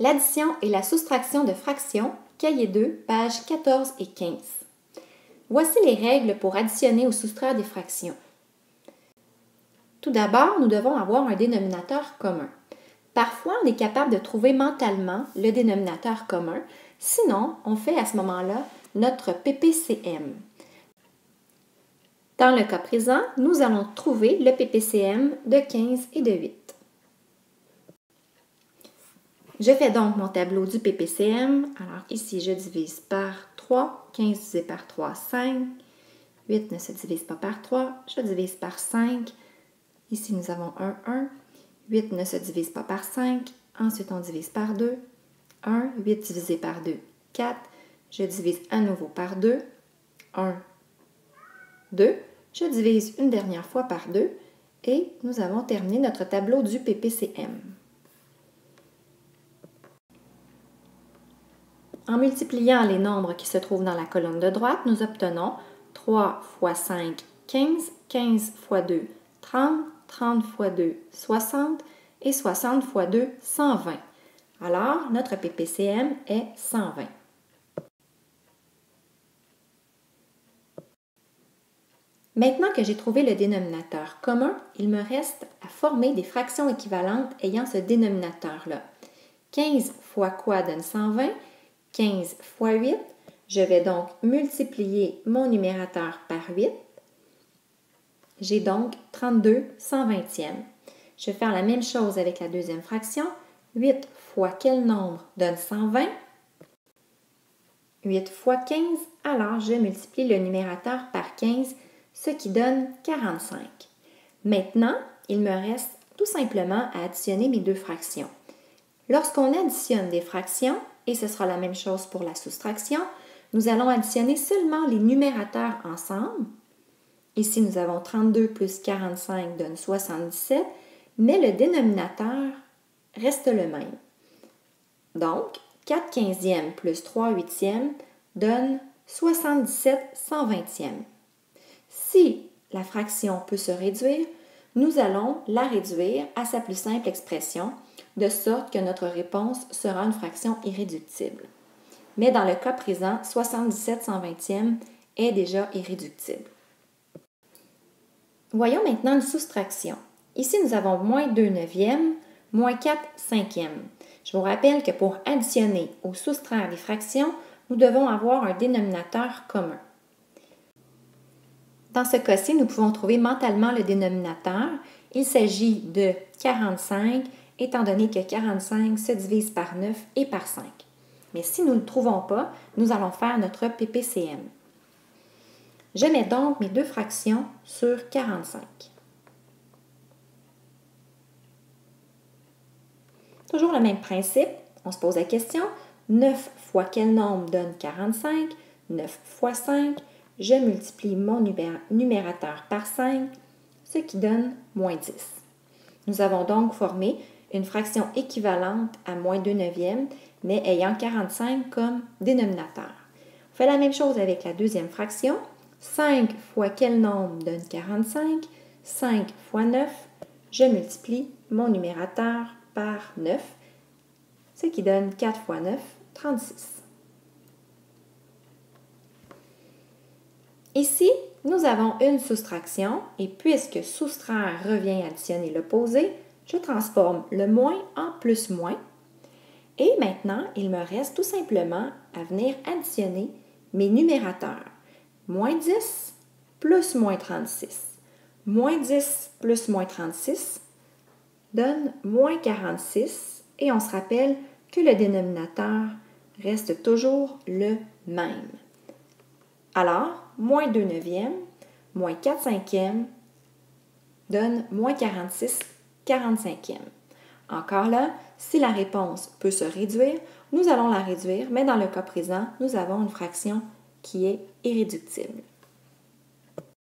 L'addition et la soustraction de fractions, cahier 2, pages 14 et 15. Voici les règles pour additionner ou soustraire des fractions. Tout d'abord, nous devons avoir un dénominateur commun. Parfois, on est capable de trouver mentalement le dénominateur commun. Sinon, on fait à ce moment-là notre PPCM. Dans le cas présent, nous allons trouver le PPCM de 15 et de 8. Je fais donc mon tableau du PPCM. Alors ici, je divise par 3. 15 divisé par 3, 5. 8 ne se divise pas par 3. Je divise par 5. Ici, nous avons 1. 8 ne se divise pas par 5. Ensuite, on divise par 2. 1. 8 divisé par 2, 4. Je divise à nouveau par 2. 1, 2. Je divise une dernière fois par 2. Et nous avons terminé notre tableau du PPCM. En multipliant les nombres qui se trouvent dans la colonne de droite, nous obtenons 3 fois 5, 15, 15 fois 2, 30, 30 fois 2, 60 et 60 fois 2, 120. Alors, notre PPCM est 120. Maintenant que j'ai trouvé le dénominateur commun, il me reste à former des fractions équivalentes ayant ce dénominateur-là. 15 fois quoi donne 120? 15 fois 8, je vais donc multiplier mon numérateur par 8. J'ai donc 32 120e. Je vais faire la même chose avec la deuxième fraction. 8 fois quel nombre donne 120? 8 fois 15, alors je multiplie le numérateur par 15, ce qui donne 45. Maintenant, il me reste tout simplement à additionner mes deux fractions. Lorsqu'on additionne des fractions, et ce sera la même chose pour la soustraction, nous allons additionner seulement les numérateurs ensemble. Ici, nous avons 32 plus 45 donne 77, mais le dénominateur reste le même. Donc, 4 quinzièmes plus 3 huitièmes donne 77 120e. Si la fraction peut se réduire, nous allons la réduire à sa plus simple expression, de sorte que notre réponse sera une fraction irréductible. Mais dans le cas présent, 77 120e est déjà irréductible. Voyons maintenant une soustraction. Ici, nous avons moins 2 neuvièmes, moins 4 cinquièmes. Je vous rappelle que pour additionner ou soustraire des fractions, nous devons avoir un dénominateur commun. Dans ce cas-ci, nous pouvons trouver mentalement le dénominateur. Il s'agit de 45, étant donné que 45 se divise par 9 et par 5. Mais si nous ne le trouvons pas, nous allons faire notre PPCM. Je mets donc mes deux fractions sur 45. Toujours le même principe, on se pose la question, 9 fois quel nombre donne 45? 9 fois 5, je multiplie mon numérateur par 5, ce qui donne moins 10. Nous avons donc formé une fraction équivalente à moins 2 neuvièmes, mais ayant 45 comme dénominateur. On fait la même chose avec la deuxième fraction. 5 fois quel nombre donne 45? 5 fois 9, je multiplie mon numérateur par 9, ce qui donne 4 fois 9, 36. Ici, nous avons une soustraction et puisque soustraire revient à additionner l'opposé, je transforme le moins en plus moins. Et maintenant, il me reste tout simplement à venir additionner mes numérateurs. Moins 10 plus moins 36. Moins 10 plus moins 36 donne moins 46 et on se rappelle que le dénominateur reste toujours le même. Alors, moins 2 neuvièmes, moins 4 cinquièmes donne moins 46 45e. Encore là, si la réponse peut se réduire, nous allons la réduire, mais dans le cas présent, nous avons une fraction qui est irréductible.